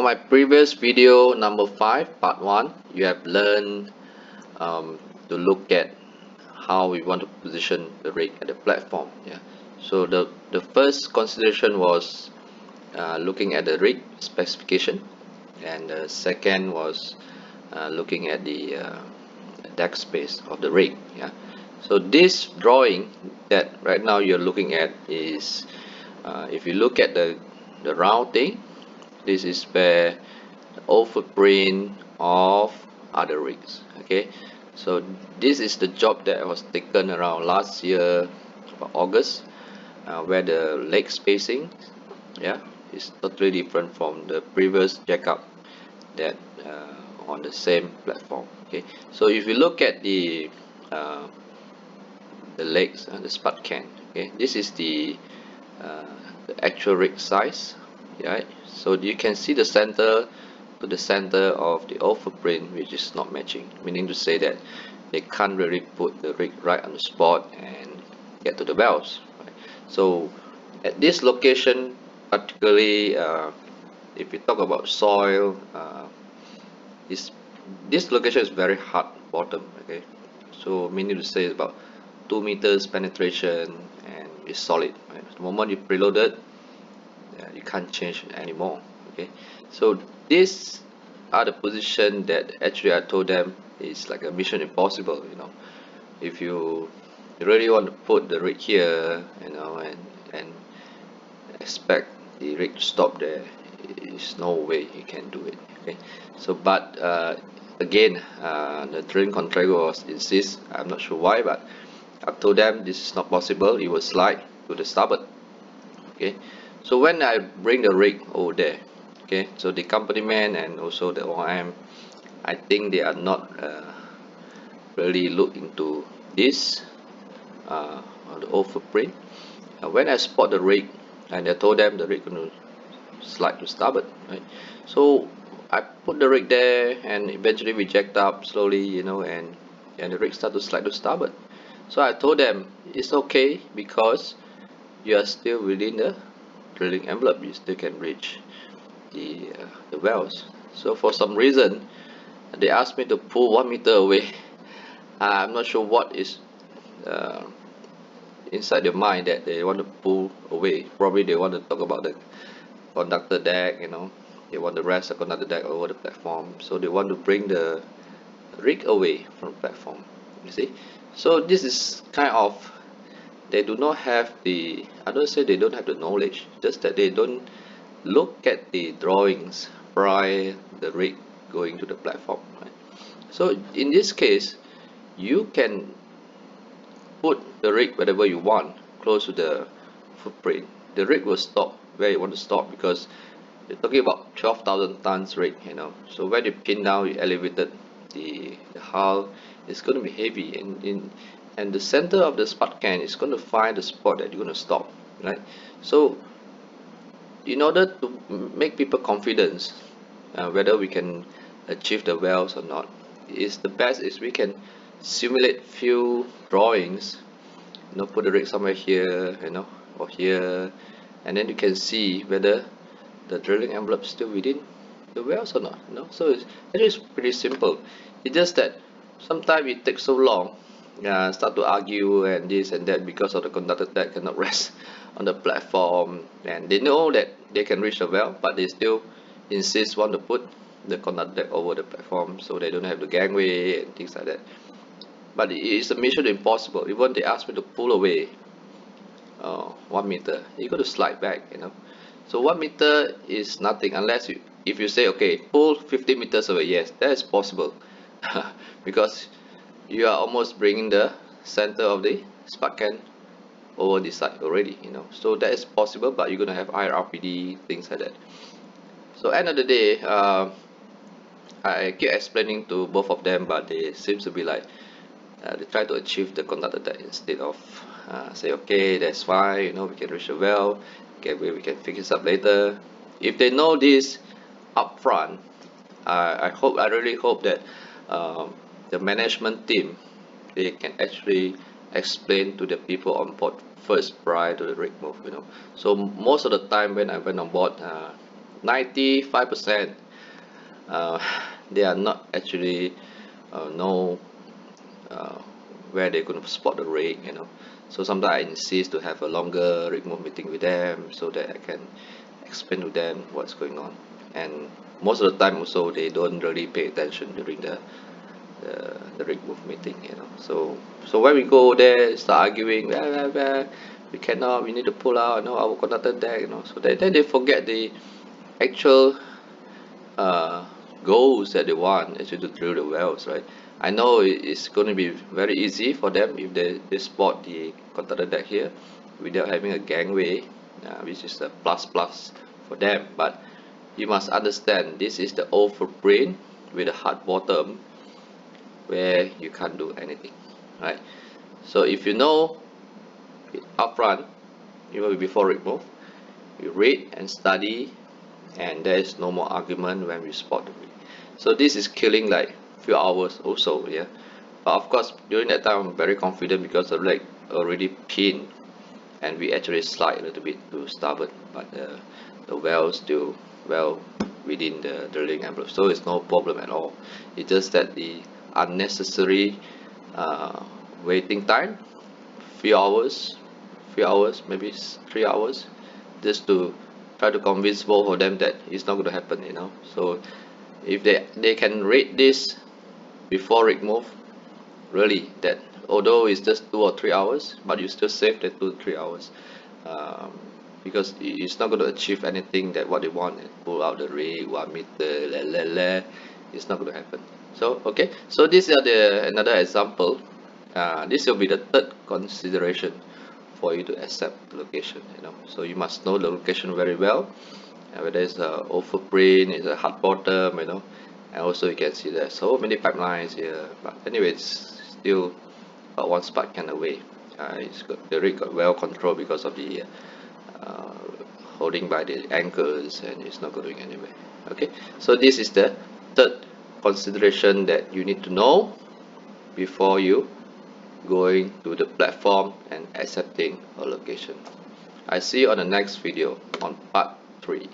For my previous video number 5 part 1, you have learned to look at how we want to position the rig at the platform. So the first consideration was looking at the rig specification, and the second was looking at the deck space of the rig. So this drawing that right now you're looking at is if you look at the round thing, this is where the old footprint of other rigs. Okay, so this is the job that was taken around last year, about August, where the leg spacing is totally different from the previous jackup that on the same platform. Okay, so if you look at the legs and the spud can, okay, this is the actual rig size, right? So you can see the center to the center of the old footprint, which is not matching, meaning to say that they can't really put the rig right on the spot and get to the valves, right? So at this location particularly, if we talk about soil, this location is very hard bottom. Okay, so meaning to say it's about 2 meters penetration and it's solid, right? The moment you preload it, you can't change anymore. Okay, so these are the position that actually I told them is like a mission impossible. If you really want to put the rig here, and expect the rig to stop there, is no way you can do it. Okay, so but again, the drilling contractor was insist. I'm not sure why, but I told them this is not possible. It will slide to the starboard. Okay, so when I bring the rig over there, okay, so the company man and also the OIM, I think they are not really look into this on the old footprint. When I spot the rig, and I told them the rig going to slide to starboard, right? So I put the rig there, and eventually we jacked up slowly, and the rig started to slide to starboard. So I told them it's okay because you are still within the drilling envelope. You still can reach the wells. So for some reason, they asked me to pull 1 meter away. I'm not sure what is inside their mind that they want to pull away. Probably they want to talk about the conductor deck. They want the rest of the conductor deck over the platform, so they want to bring the rig away from the platform, you see. So this is kind of, they do not have the, I don't say they don't have the knowledge, just that they don't look at the drawings prior the rig going to the platform, right? So in this case, you can put the rig wherever you want, close to the footprint. The rig will stop where you want to stop, because you're talking about 12,000 tons rig, so when you pin down, you elevated the hull, it's going to be heavy, and the center of the spud can is going to find the spot that you're going to stop, right? So in order to make people confidence whether we can achieve the wells or not, is the best is we can simulate few drawings, put the rig somewhere here, or here, and then you can see whether the drilling envelope is still within the wells or not. So it's pretty simple. It's just that sometimes it takes so long, start to argue and this and that, because of the conductor deck cannot rest on the platform, and they know that they can reach the well, but they still insist want to put the conductor deck over the platform so they don't have the gangway and things like that. But it is a mission impossible. Even they ask me to pull away 1 meter, you got to slide back. So 1 meter is nothing unless if you say, okay, pull 50 meters away. Yes, that is possible because you are almost bringing the center of the spud can over the side already. So that is possible, but you're gonna have higher RPD, things like that. So end of the day, I keep explaining to both of them, but they seems to be like they try to achieve the conductor deck instead of say, okay, that's fine, we can reach the well, okay, we can fix this up later. If they know this upfront, I really hope that the management team, they can actually explain to the people on board first prior to the rig move. So most of the time when I went on board, 95% they are not actually know uh, where they're going to spot the rig, you know. So sometimes I insist to have a longer rig move meeting with them so that I can explain to them what's going on. And most of the time also they don't really pay attention during the rig move meeting, you know. So when we go there, start arguing, we cannot, we need to pull out, you know, our conductor deck, you know. So then they forget the actual uh, goals that they want actually to drill the wells, right? I know it's going to be very easy for them if they spot the conductor deck here without having a gangway, which is a plus plus for them. But you must understand this is the old footprint with a hard bottom where you can't do anything, right? So if you know upfront, even before rig move, you read and study, and there is no more argument when we spot the rig. So this is killing like few hours also, yeah. But of course during that time I'm very confident because the leg already pinned and we actually slide a little bit to starboard, but the well still well within the drilling envelope, so it's no problem at all. It's just that the unnecessary waiting time, few hours, maybe 3 hours, just to try to convince both of them that it's not going to happen, you know. So if they can rate this before rig move, really, that although it's just 2 or 3 hours, but you still save the 2 to 3 hours, um, because it's not going to achieve anything that what they want. Pull out the rig 1 meter, it's not going to happen. So okay, so this is another example. This will be the third consideration for you to accept the location, you know. So you must know the location very well, whether it's a old footprint, it's a hard bottom, you know. And also you can see there's so many pipelines here, but anyway, it's still about one spark kind of way. The rig got well controlled because of the uh, holding by the anchors, and it's not going anywhere. Okay, so this is the third consideration that you need to know before you going to the platform and accepting a location. I see you on the next video on part 3.